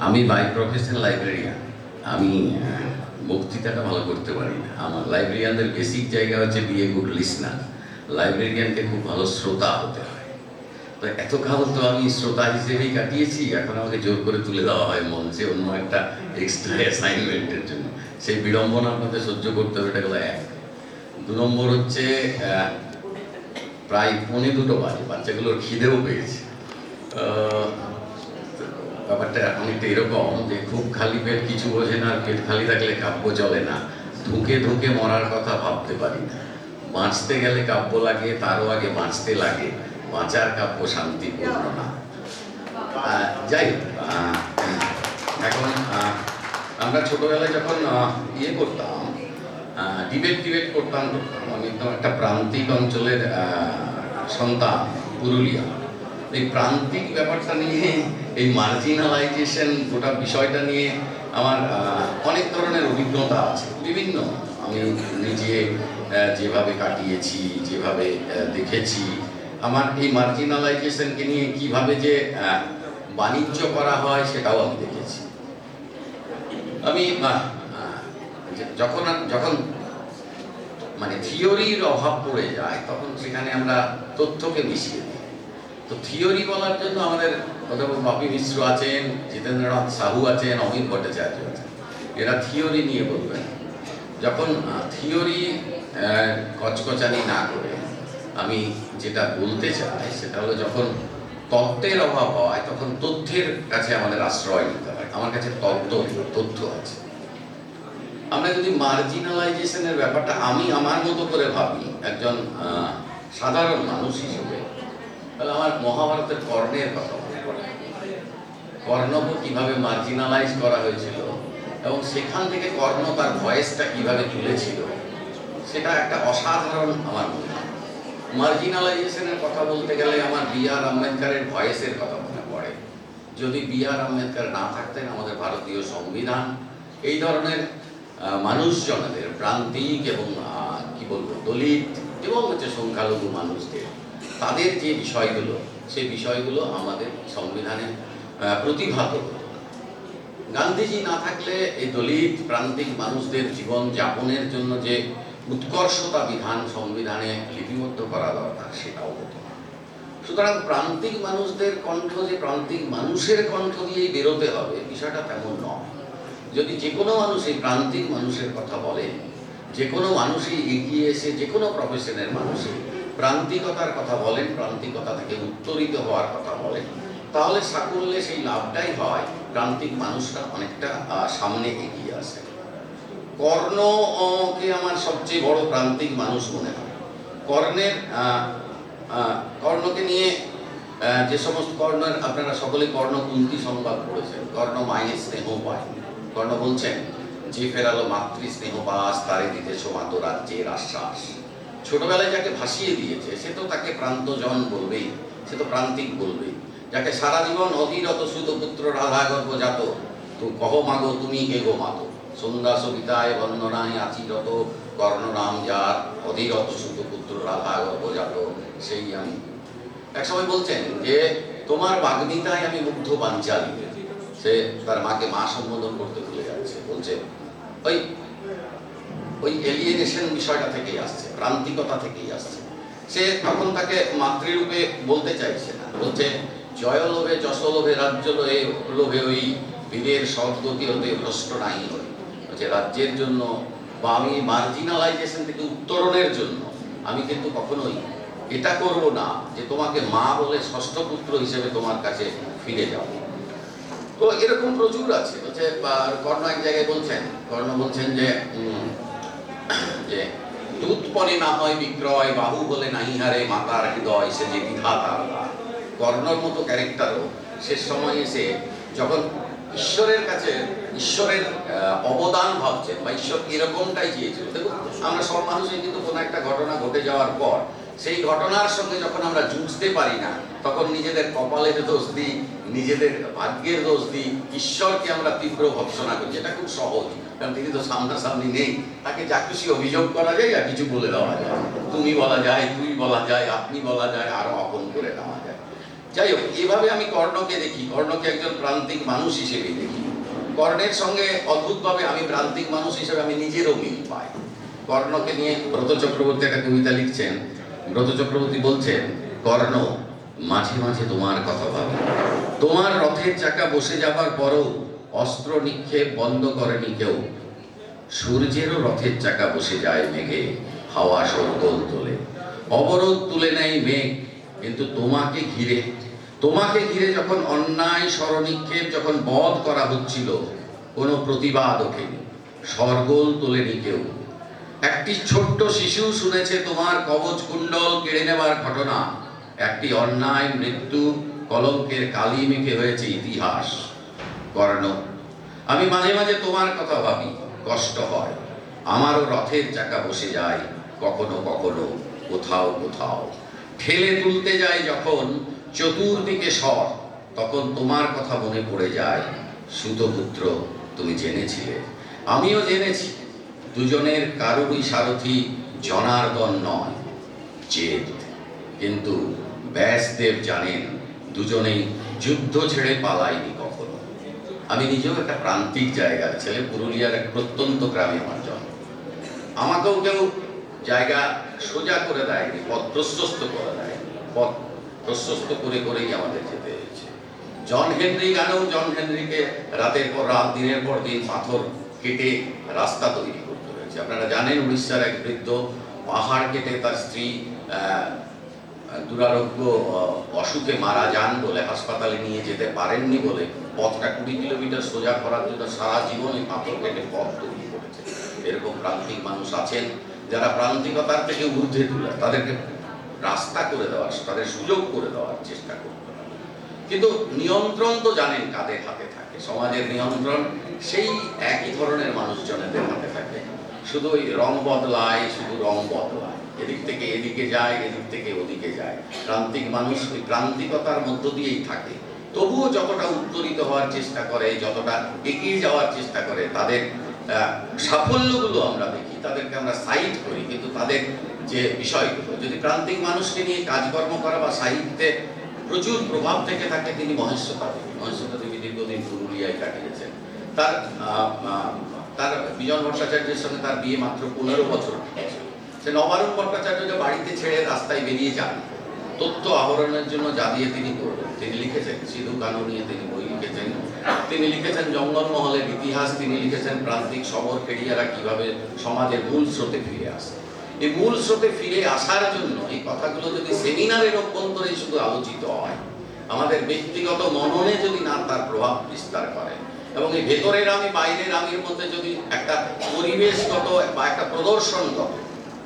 আমি by profession librarian. আমি বক্তৃতাটা ভালো করতে পারি না। আমার লাইব্রেরিয়ানদের বেসিক জায়গা হচ্ছে বি এ গুড লিসনার। লাইব্রেরিয়ানকে খুব ভালো শ্রোতা হতে হয়। তো এতকাল তো আমি শ্রোতা হিসেবেই কাটিয়েছি, এখন আমাকে জোর করে তুলে দেওয়া হয় মঞ্চে অন্য একটা এক্সট্রা অ্যাসাইনমেন্টের জন্য। সেই বিড়ম্বনা আপনাদের সহ্য করতে হবে, এটা গেল এক। 2 নম্বর হচ্ছে প্রায় 1:45 বাজে, বাচ্চাগুলোর খিদেও পেয়েছে। ব্যাপারটা অনেকটা এরকম যে খুব খালি পেট কিছু বোঝে না, আর পেট খালি থাকলে কাব্য চলে না। ধুকে ধুকে মরার কথা ভাবতে পারি না। বাঁচতে গেলে কাব্য লাগে, তারও আগে বাঁচতে লাগে। বাঁচার কাব্য শান্তিপূর্ণ না। যাই হোক, এখন আমরা ছোটবেলায় যখন ইয়ে করতাম, ডিবেট করতাম, আমি একদম একটা প্রান্তিক অঞ্চলের সন্তান, পুরুলিয়া। এই প্রান্তিক ব্যাপারটা নিয়ে, এই মার্জিনালাইজেশন গোটা বিষয়টা নিয়ে আমার অনেক ধরনের অভিজ্ঞতা আছে। বিভিন্ন আমি নিজে যেভাবে কাটিয়েছি, যেভাবে দেখেছি, আমার এই মার্জিনালাইজেশনকে নিয়ে কিভাবে যে বাণিজ্য করা হয় সেটাও আমি দেখেছি। আমি যখন মানে থিওরির অভাব পড়ে যায়, তখন সেখানে আমরা তথ্যকে মিশিয়ে দিই। তো থিওরি বলার জন্য আমাদের অধ্যাপক বাপি মিশ্র আছেন, জিতেন্দ্রনাথ সাহু আছেন, অমিত ভট্টাচার্য আছেন। এরা থিওরি নিয়ে বলবেন। যখন থিওরি কচকচানি না করে আমি যেটা বলতে চাই সেটা হলো, যখন তত্ত্বের অভাব হয় তখন তথ্যের কাছে আমাদের আশ্রয় নিতে হয়। আমার কাছে তথ্য আছে। আমরা যদি মার্জিনালাইজেশনের ব্যাপারটা আমি আমার মতো করে ভাবি, একজন সাধারণ মানুষ হিসেবে, তাহলে আমার মহাভারতের কর্ণের কথা মনে পড়ে। কর্ণকে কিভাবে মার্জিনালাইজ করা হয়েছিল এবং সেখান থেকে কর্ণ তার ভয়েসটা কিভাবে তুলেছিল, সেটা একটা অসাধারণ আমার মনে হয়। মার্জিনালাইজেশনের কথা বলতে গেলে আমার বি আর আম্বেদকরের ভয়েসের কথা মনে পড়ে। যদি বি আর আম্বেদকর না থাকতেন, আমাদের ভারতীয় সংবিধান এই ধরনের মানুষজনদের, প্রান্তিক এবং কি বলবো, দলিত এবং হচ্ছে সংখ্যালঘু মানুষদের, তাদের যে বিষয়গুলো, সেই বিষয়গুলো আমাদের সংবিধানে প্রতিভাত হতো। গান্ধীজি না থাকলে এই দলিত প্রান্তিক মানুষদের জীবন যাপনের জন্য যে উৎকর্ষতা বিধান সংবিধানে লিপিবদ্ধ করা দরকার, সেটাও হতো না। সুতরাং প্রান্তিক মানুষদের কণ্ঠ যে প্রান্তিক মানুষের কণ্ঠ দিয়েই বেরোতে হবে, বিষয়টা তেমন নয়। যদি যে কোনো মানুষ এই প্রান্তিক মানুষের কথা বলেন, যে কোনো মানুষই এগিয়ে এসে যে কোনো প্রফেশনের মানুষই প্রান্তিকতার কথা বলেন, প্রান্তিকতা থেকে উত্তরিত হওয়ার কথা বলেন, তাহলে সাকল্যে সেই লাভটাই হয়, প্রান্তিক মানুষরা অনেকটা সামনে এগিয়ে আসে। কর্ণকে আমার সবচেয়ে বড় প্রান্তিক মানুষ মনে হয়। কর্ণকে নিয়ে যে সমস্ত কর্ণের, আপনারা সকলে কর্ণকুন্তী সংবাদ পড়েছেন। কর্ণ মায়ের স্নেহ পায়। কর্ণ বলছেন, যে ফেরালো মাতৃ স্নেহ পাস, তারে দিতেছ মাতো রাজ্যের আশ্বাস। ছোটবেলায় যাকে ভাসিয়ে দিয়েছে সে তো তাকে প্রান্তজন বলবেই, সে তো প্রান্তিক বলবেই। যাকে সারা জীবন অধীরত সুত পুত্র রাধা গর্ভজাত, তো কহ মাগো তুমি এগো মাতো, সন্ধ্যা সবিতায় বন্দনায় আচিরত, কর্ণনাম যার অধীরত সুত পুত্র রাধা গর্ভজাত, সেই আমি। এক সময় বলছেন যে তোমার বাগ্মিতায় আমি মুগ্ধ পাঞ্চালী। সে তার মাকে মা সম্বোধন করতে ভুলে যাচ্ছে। বলছে ওই এলিয়েনেশন বিষয়টা থেকেই আসছে, প্রান্তিকতা থেকেই আসছে। সে তখন তাকে মাতৃরূপে বলতে চাইছে না, বলছে জয় লোভে যশ লোভে রাজ্য লোভে ওই বীরের সদ্গতি হতে ভ্রষ্ট নাই হই। বলছে রাজ্যের জন্য বা আমি মার্জিনালাইজেশন থেকে উত্তরণের জন্য আমি কিন্তু কখনোই এটা করব না যে তোমাকে মা বলে ষষ্ঠ পুত্র হিসেবে তোমার কাছে ফিরে যাব। তো এরকম প্রচুর আছে। বলছে কর্ণ এক জায়গায় বলছেন, কর্ণ বলছেন যে দুধ পরে না হয় বিক্রয়, বাহু বলে নাই হারে মাতার হৃদয়, সে যে বিধাতার। কর্ণর মতো ক্যারেক্টারও শেষ সময় এসে যখন ঈশ্বরের কাছে ঈশ্বরের অবদান ভাবছেন, বা ঈশ্বর এরকমটাই চেয়েছিল। দেখুন, আমরা সব মানুষই কিন্তু কোনো একটা ঘটনা ঘটে যাওয়ার পর সেই ঘটনার সঙ্গে যখন আমরা জুঝতে পারি না, তখন নিজেদের কপালের দোষ দিই, নিজেদের ভাগ্যের দোষ দিই, ঈশ্বরকে আমরা তীব্র ভৎসনা করি। যেটা খুব সহজ, কারণ তিনি তো সামনাসামনি নেই। তাকে যা খুশি অভিযোগ করা যায়, আর কিছু বলে দেওয়া যায়, তুমি বলা যায়, তুই বলা যায়, আপনি বলা যায়, আরো আপন করে নেওয়া যায়। যাই হোক, এভাবে আমি কর্ণকে দেখি, কর্ণকে একজন প্রান্তিক মানুষ হিসেবে দেখি। কর্ণের সঙ্গে অদ্ভুতভাবে আমি প্রান্তিক মানুষ হিসেবে আমি নিজেরও মিল পাই। কর্ণকে নিয়ে ব্রত চক্রবর্তী একটা কবিতা লিখছেন। ব্রত চক্রবর্তী বলছেন, কর্ণ মাঝে মাঝে তোমার কথা ভাবি, তোমার রথের চাকা বসে যাবার পরও অস্ত্র নিক্ষেপ বন্ধ করেনি কেউ। সূর্যেরও রথের চাকা বসে যায় মেঘে, হাওয়া শোরগোল তোলে, অবরোধ তুলে নেয় মেঘ, কিন্তু তোমাকে ঘিরে যখন অন্যায় স্মরনিক্ষেপ যখন বধ করা হচ্ছিল, কোনো প্রতিবাদ ওঠেনি, শরগোল তোলেনি কেউ। একটি ছোট্ট শিশু শুনেছে তোমার কবচ কুণ্ডল কেড়ে নেবার ঘটনা, একটি অন্যায় মৃত্যু কলঙ্কের কালি মেখে হয়েছে ইতিহাস। কর্ণ, আমি মাঝে মাঝে তোমার কথা ভাবি, কষ্ট হয়, আমারও রথের চাকা বসে যায় কখনো কখনো, কোথাও কোথাও ঠেলে তুলতে যায় যখন চতুর্দিকে স্বর, তখন তোমার কথা মনে পড়ে যায়। সুতপুত্র, তুমি জেনেছিলে, আমিও জেনেছি, দুজনের কারুরই সারথি জনার্দন নয়, জেদ। কিন্তু ব্যাসদেব জানেন দুজনেই যুদ্ধ ছেড়ে পালায়নি কখনো। আমি নিজেও একটা প্রান্তিক জায়গার ছেলে, পুরুলিয়ার এক প্রত্যন্ত গ্রামে আমার জন্ম। আমাকেও কেউ জায়গা সোজা করে দেয়নি, পথ প্রশস্ত করে দেয়নি, পথ প্রশস্ত করে করেই আমাদের যেতে হয়েছে। জন হেনরি গানেও জন হেনরিকে রাতের পর রাত, দিনের পর দিন পাথর কেটে রাস্তা তৈরি করতে হয়েছে। আপনারা জানেন, উড়িষ্যার এক বৃদ্ধ পাহাড় কেটে তার স্ত্রী দুরারোগ্য অসুখে মারা যান বলে, হাসপাতালে নিয়ে যেতে পারেননি বলে, পথটা 20 কিলোমিটার সোজা করার জন্য সারা জীবনে পাথর কেটে পথ তৈরি করেছে। এরকম প্রান্তিক মানুষ আছেন যারা প্রান্তিকতার থেকে ঊর্ধ্বে তুলে, তাদেরকে রাস্তা করে দেওয়ার, তাদের সুযোগ করে দেওয়ার চেষ্টা করতে হবে। কিন্তু নিয়ন্ত্রণ তো জানেন কাদের হাতে থাকে, সমাজের নিয়ন্ত্রণ সেই একই ধরনের মানুষজনেদের হাতে থাকে। শুধু ওই রং বদলায়, শুধু রং বদলায়, এদিক থেকে এদিকে যায়, এদিক থেকে ওদিকে যায়। প্রান্তিক মানুষ ওই প্রান্তিকতার মধ্য দিয়েই থাকে, তবুও যতটা উত্তরিত হওয়ার চেষ্টা করে, যতটা এগিয়ে যাওয়ার চেষ্টা করে, তাদের সাফল্যগুলো আমরা দেখি, তাদেরকে আমরা সাইট করি, কিন্তু তাদের যে বিষয়গুলো, যদি প্রান্তিক মানুষকে নিয়ে কাজকর্ম করা বা সাহিত্যে প্রচুর প্রভাব থেকে থাকে, তিনি মহেশ্বর দেবী দীর্ঘদিন পুরুলিয়ায় কাটিয়েছেন। তার বিজন ভট্টাচার্যের সঙ্গে তার বিয়ে মাত্র 15 বছর হয়েছে। সে নবারুণ ভট্টাচার্যকে বাড়িতে ছেড়ে রাস্তায় বেরিয়ে যান তথ্য আহরণের জন্য, যা দিয়ে তিনি করবেন। তিনি লিখেছেন সিধু কানু নিয়ে, তিনি বই লিখেছেন, তিনি লিখেছেন জঙ্গলমহলের ইতিহাস, তিনি লিখেছেন প্রান্তিক শবর ফেরিয়ারা কিভাবে সমাজের মূল স্রোতে ফিরে আসে। এই মূল স্রোতে ফিরে আসার জন্য এই কথাগুলো যদি সেমিনারের অভ্যন্তরে শুধু আলোচিত হয়, আমাদের ব্যক্তিগত মননে যদি না তার প্রভাব বিস্তার করে, এবং এই ভেতরের আমি বাইরের আমির মধ্যে যদি একটা পরিবেশগত বা একটা প্রদর্শনগত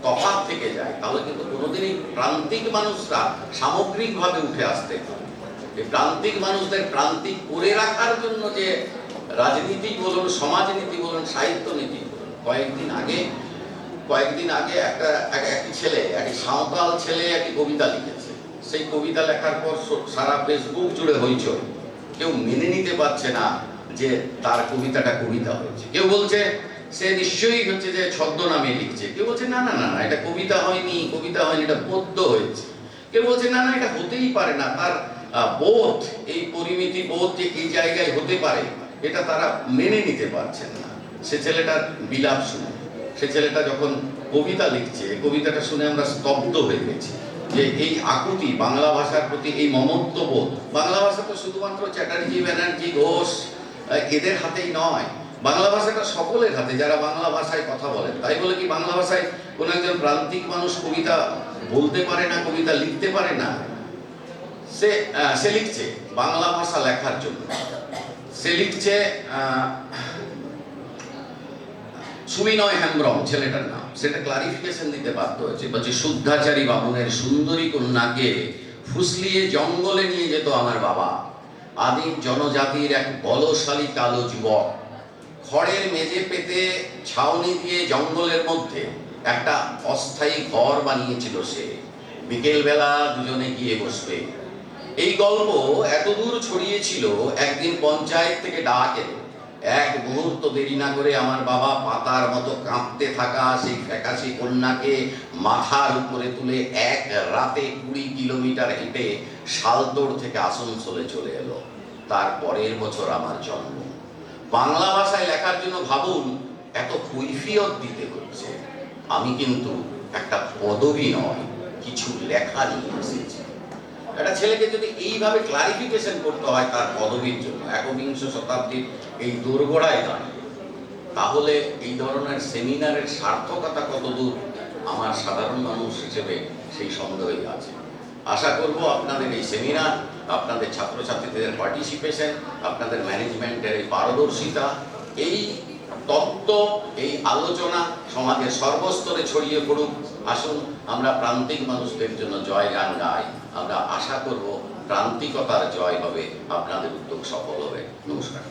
তফাৎ থেকে যায়, তাহলে কিন্তু কোনোদিনই প্রান্তিক মানুষরা সামগ্রিকভাবে উঠে আসতে পারে। এই প্রান্তিক মানুষদের প্রান্তিক করে রাখার জন্য যে রাজনীতি বলুন, সমাজনীতি বলুন, সাহিত্য নীতি বলুন, কয়েকদিন আগে একটি ছেলে, একটি সাঁওতাল ছেলে একটি কবিতা লিখেছে। সেই কবিতা লেখার পর সারা ফেসবুক জুড়ে হইচই। কেউ মেনে নিতে পারছে না যে তার কবিতাটা কবিতা হয়েছে। কেউ বলছে সে নিশ্চয়ই হচ্ছে যে ছদ্মনামে লিখছে, কেউ বলছে না না না না, এটা কবিতা হয়নি, এটা পদ্য হয়েছে। কেউ বলছে না না, এটা হতেই পারে না, তার বোধ, এই পরিমিতি বোধ যে এই জায়গায় হতে পারে, এটা তারা মেনে নিতে পারছেন না। সে ছেলেটার বিলাপ শুনে, সে ছেলেটা যখন কবিতা লিখছে, কবিতাটা শুনে আমরা স্তব্ধ হয়ে গেছি যে এই আকুতি, বাংলা ভাষার প্রতি এই মমত্ববোধ। বাংলা ভাষা তো শুধুমাত্র চ্যাটার্জি, ব্যানার্জি, ঘোষ এদের হাতেই নয়, বাংলা ভাষাটা সকলের হাতে, যারা বাংলা ভাষায় কথা বলেন। তাই বলে কি বাংলা ভাষায় কোনো একজন প্রান্তিক মানুষ কবিতা বলতে পারে না, কবিতা লিখতে পারে না? সে লিখছে বাংলা ভাষা লেখার জন্য। সে লিখছে, সুবিনয় হেমব্রম ছেলেটার নাম, সেটা ক্লারিফিকেশন দিতে বাধ্য হয়েছে। বলছে, শুদ্ধাচারী বামুনের সুন্দরী কন্যাকে ফুসলিয়ে জঙ্গলে নিয়ে যেত আমার বাবা। আদিম জনজাতির এক বলশালী কালো যুবক খড়ের মেঝে পেতে ছাউনি দিয়ে জঙ্গলের মধ্যে একটা অস্থায়ী ঘর বানিয়েছিল সে। বিকেলবেলা দুজনে গিয়ে বসবে। এই গল্প এতদূর ছড়িয়েছিল, একদিন পঞ্চায়েত থেকে ডাক এলো এক মুহূর্ত দেরি না করে আমার বাবা পাতার মতো কাঁপতে থাকা সেই ফ্যাকাশি কন্যাকে মাথার উপরে তুলে এক রাতে 20 কিলোমিটার হেঁটে শালতোড় থেকে আসানসোলে চলে এলো। তার পরের বছর আমার জন্ম। বাংলা ভাষায় লেখার জন্য ভাবুন এত কৈফিয়ত দিতে হচ্ছে। আমি কিন্তু একটা পদবী নয়, কিছু লেখা নিয়ে এসেছি। একটা ছেলেকে যদি এইভাবে ক্লারিফিকেশন করতে হয় তার পদবীর জন্য 21 শতাব্দীর এই দোরগোড়ায় দাঁড়িয়ে, তাহলে এই ধরনের সেমিনারের সার্থকতা কতদূর আমার সাধারণ মানুষ হিসেবে সেই সন্দেহই আছে। আশা করব আপনাদের এই সেমিনার, আপনাদের ছাত্রছাত্রীদের পার্টিসিপেশন, আপনাদের ম্যানেজমেন্টের এই পারদর্শিতা, এই তত্ত্ব, এই আলোচনা সমাজের সর্বস্তরে ছড়িয়ে পড়ুক। আসুন আমরা প্রান্তিক মানুষদের জন্য জয় গান গাই। আমরা আশা করব প্রান্তিকতার জয় হবে, আপনাদের উদ্যোগ সফল হবে। নমস্কার।